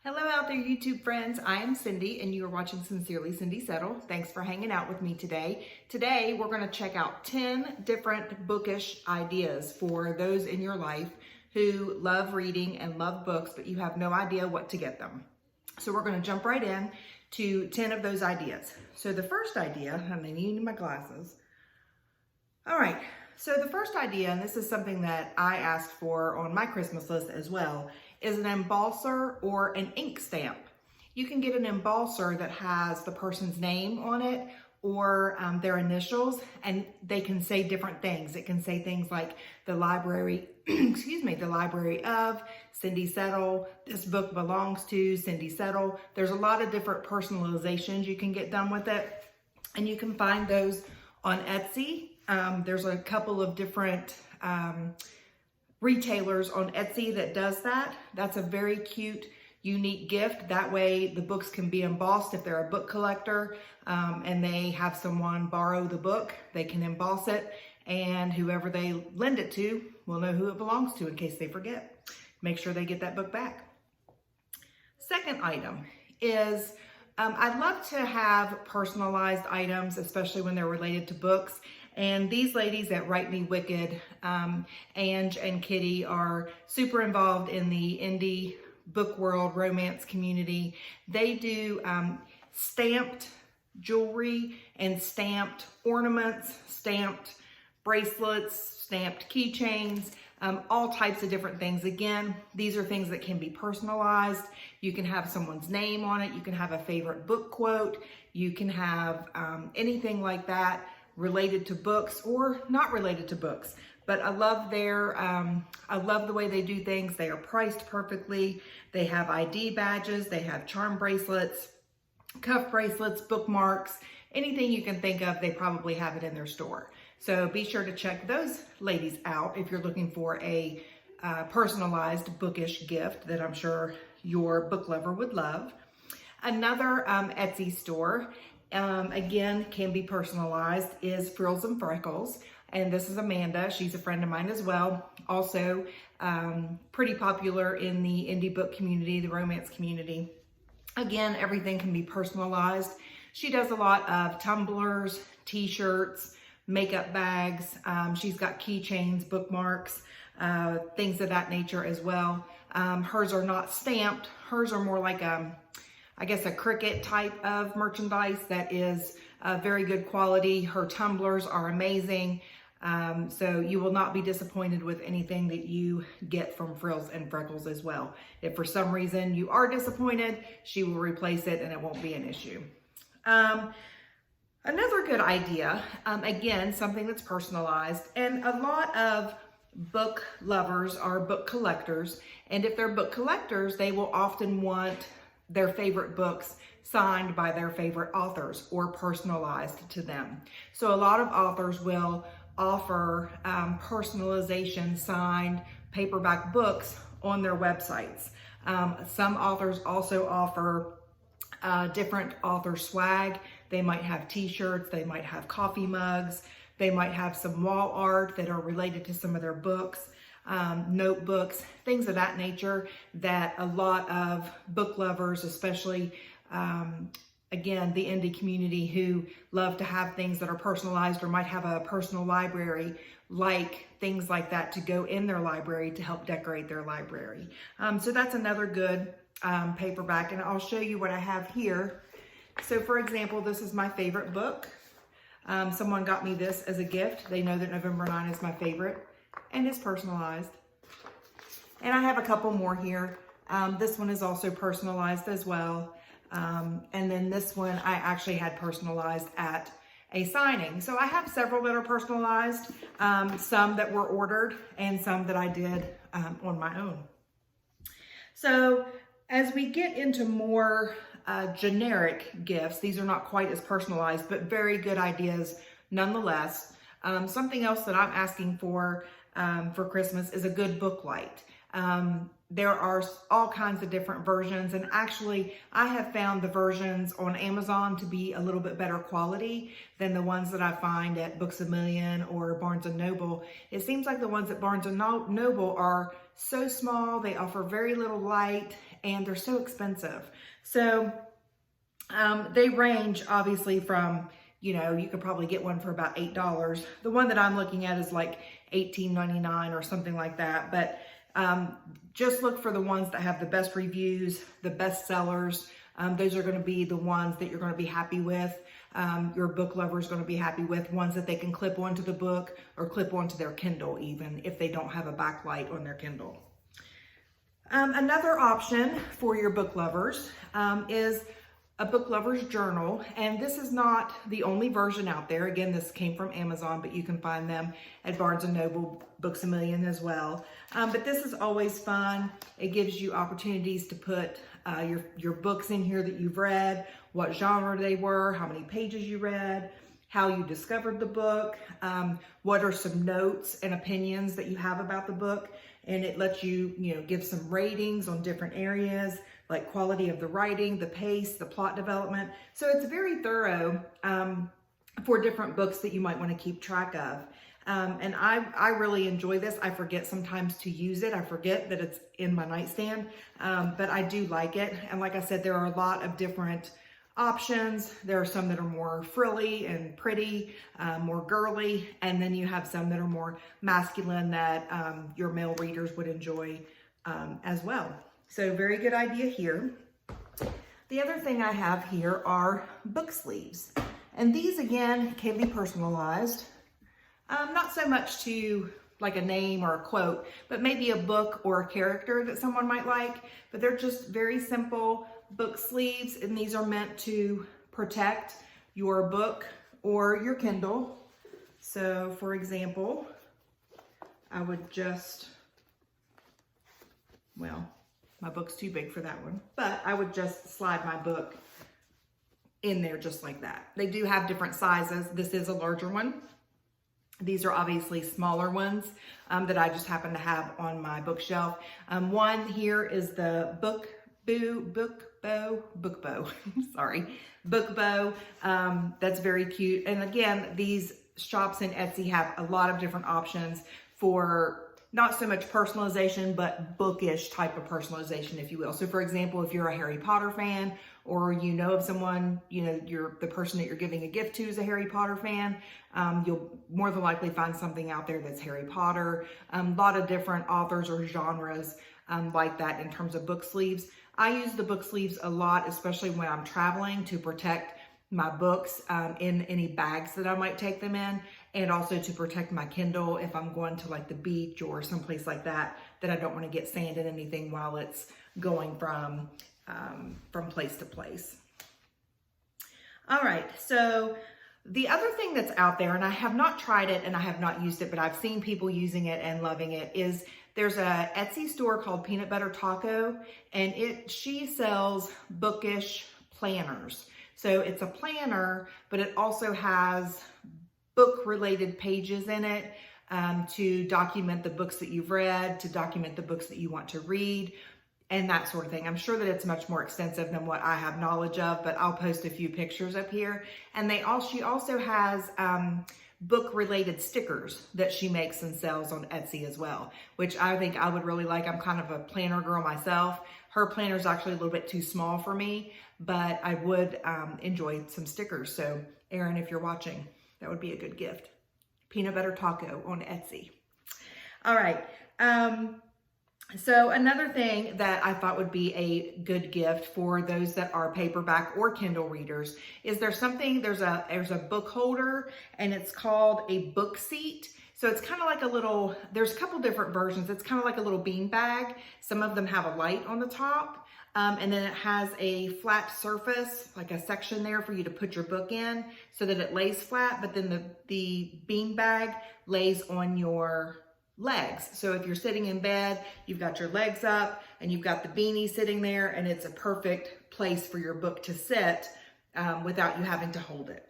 Hello out there, YouTube friends. I am Cindy and you are watching Sincerely Cindy Settle. Thanks for hanging out with me today. Today, we're going to check out 10 different bookish ideas for those in your life who love reading and love books, but you have no idea what to get them. So we're going to jump right in to 10 of those ideas. So the first idea, and I need my glasses. All right, so the first idea, and this is something that I asked for on my Christmas list as well, is an embosser or an ink stamp. You can get an embosser that has the person's name on it or their initials, and they can say different things. It can say things like the library, the library of Cindy Settle, this book belongs to Cindy Settle. There's a lot of different personalizations you can get done with it, and you can find those on Etsy. There's a couple of different retailers on Etsy that does that. That's a very cute, unique gift. That way the books can be embossed if they're a book collector and they have someone borrow the book, they can emboss it, and whoever they lend it to will know who it belongs to in case they forget. Make sure they get that book back. Second item is I'd love to have personalized items, especially when they're related to books. And these ladies at Write Me Wicked, Ange and Kitty, are super involved in the indie book world romance community. They do stamped jewelry and stamped ornaments, stamped bracelets, stamped keychains, all types of different things. Again, these are things that can be personalized. You can have someone's name on it. You can have a favorite book quote. You can have anything like that related to books or not related to books. But I love I love the way they do things. They are priced perfectly. They have ID badges. They have charm bracelets, cuff bracelets, bookmarks, anything you can think of, they probably have it in their store. So be sure to check those ladies out if you're looking for a personalized bookish gift that I'm sure your book lover would love. Another Etsy store, again, can be personalized, is Frills and Freckles. And this is Amanda. She's a friend of mine as well. Also pretty popular in the indie book community, the romance community. Again, everything can be personalized. She does a lot of tumblers, t-shirts, makeup bags. She's got keychains, bookmarks, things of that nature as well. Hers are not stamped. Hers are more like I guess a Cricut type of merchandise that is very good quality. Her tumblers are amazing. So you will not be disappointed with anything that you get from Frills and Freckles as well. If for some reason you are disappointed, she will replace it and it won't be an issue. Another good idea, again, something that's personalized, and a lot of book lovers are book collectors. And if they're book collectors, they will often want their favorite books signed by their favorite authors or personalized to them. So a lot of authors will offer personalization signed paperback books on their websites. Some authors also offer different author swag. They might have t-shirts, they might have coffee mugs, they might have some wall art that are related to some of their books. Notebooks, things of that nature that a lot of book lovers, especially, again, the indie community who love to have things that are personalized or might have a personal library, like things like that to go in their library to help decorate their library. So that's another good paperback, and I'll show you what I have here. So for example, this is my favorite book. Someone got me this as a gift. They know that November 9 is my favorite. And it's personalized. And I have a couple more here. This one is also personalized as well. And then this one I actually had personalized at a signing. So I have several that are personalized, some that were ordered and some that I did on my own. So as we get into more generic gifts, these are not quite as personalized, but very good ideas nonetheless. Something else that I'm asking for Christmas is a good book light. There are all kinds of different versions, and actually I have found the versions on Amazon to be a little bit better quality than the ones that I find at Books A Million or Barnes & Noble. It seems like the ones at Barnes & Noble are so small, they offer very little light, and they're so expensive. So they range obviously from, you know, you could probably get one for about $8. The one that I'm looking at is like $18.99 or something like that. But just look for the ones that have the best reviews, the best sellers. Those are going to be the ones that you're going to be happy with. Your book lover is going to be happy with ones that they can clip onto the book or clip onto their Kindle, even if they don't have a backlight on their Kindle. Another option for your book lovers is a book lover's journal, and this is not the only version out there. Again, this came from Amazon, but you can find them at Barnes & Noble, Books A Million as well. But this is always fun. It gives you opportunities to put your books in here that you've read, what genre they were, how many pages you read, how you discovered the book, what are some notes and opinions that you have about the book, and it lets you, give some ratings on different areas, like quality of the writing, the pace, the plot development. So it's very thorough for different books that you might want to keep track of. And I really enjoy this. I forget sometimes to use it. I forget that it's in my nightstand, but I do like it. And like I said, there are a lot of different options. There are some that are more frilly and pretty, more girly, and then you have some that are more masculine that your male readers would enjoy as well. So very good idea here. The other thing I have here are book sleeves. And these, again, can be personalized. Not so much to like a name or a quote, but maybe a book or a character that someone might like. But they're just very simple book sleeves, and these are meant to protect your book or your Kindle. So for example, I would just, well, my book's too big for that one, but I would just slide my book in there just like that. They do have different sizes. This is a larger one. These are obviously smaller ones that I just happen to have on my bookshelf. One here is the book bow, sorry, book bow. That's very cute. And again, these shops in Etsy have a lot of different options for not so much personalization, but bookish type of personalization, if you will. So for example, if you're a Harry Potter fan, or you know of someone, the person that you're giving a gift to is a Harry Potter fan, you'll more than likely find something out there that's Harry Potter. A lot of different authors or genres like that in terms of book sleeves. I use the book sleeves a lot, especially when I'm traveling, to protect my books in any bags that I might take them in, and also to protect my Kindle if I'm going to like the beach or someplace like that I don't want to get sand in anything while it's going from place to place. All right, so the other thing that's out there, and I have not tried it and I have not used it, but I've seen people using it and loving it, is there's a Etsy store called Peanut Butter Taco, and she sells bookish planners. So it's a planner, but it also has book-related pages in it to document the books that you've read, to document the books that you want to read, and that sort of thing. I'm sure that it's much more extensive than what I have knowledge of, but I'll post a few pictures up here. And she also has book-related stickers that she makes and sells on Etsy as well, which I think I would really like. I'm kind of a planner girl myself. Her planner is actually a little bit too small for me, but I would enjoy some stickers. So Erin, if you're watching, that would be a good gift. Peanut Butter Taco on Etsy. All right. So another thing that I thought would be a good gift for those that are paperback or Kindle readers is there's a book holder, and it's called a book seat. So it's kind of like there's a couple different versions. It's kind of like a little bean bag. Some of them have a light on the top. And then it has a flat surface, like a section there for you to put your book in so that it lays flat, but then the bean bag lays on your legs. So if you're sitting in bed, you've got your legs up and you've got the beanie sitting there, and it's a perfect place for your book to sit without you having to hold it.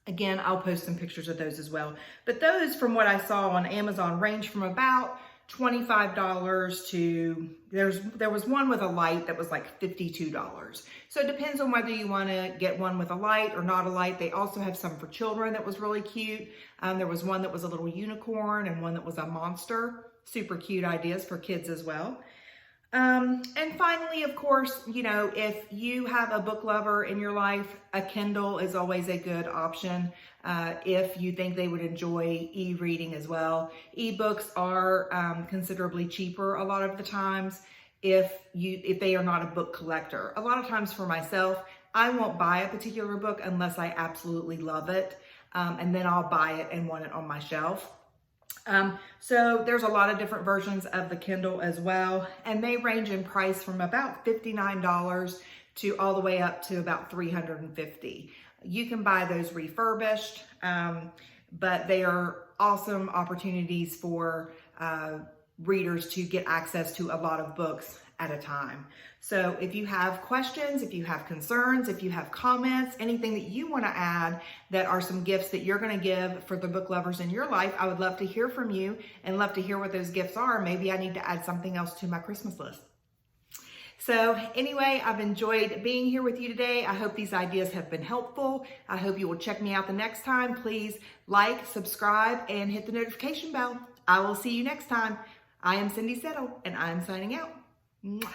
Again, I'll post some pictures of those as well. But those, from what I saw on Amazon, range from about $25 to, there was one with a light that was like $52. So it depends on whether you want to get one with a light or not a light. They also have some for children that was really cute. There was one that was a little unicorn and one that was a monster. Super cute ideas for kids as well. And finally, of course, you know, if you have a book lover in your life, a Kindle is always a good option. If you think they would enjoy e-reading as well. Ebooks are considerably cheaper a lot of the times if they are not a book collector. A lot of times for myself, I won't buy a particular book unless I absolutely love it. And then I'll buy it and want it on my shelf. So there's a lot of different versions of the Kindle as well, and they range in price from about $59 to all the way up to about $350. You can buy those refurbished, but they are awesome opportunities for readers to get access to a lot of books at a time. So if you have questions, if you have concerns, if you have comments, anything that you want to add that are some gifts that you're going to give for the book lovers in your life, I would love to hear from you and love to hear what those gifts are. Maybe I need to add something else to my Christmas list. So anyway, I've enjoyed being here with you today. I hope these ideas have been helpful. I hope you will check me out the next time. Please like, subscribe, and hit the notification bell. I will see you next time. I am Cindy Settle, and I'm signing out. Mwah.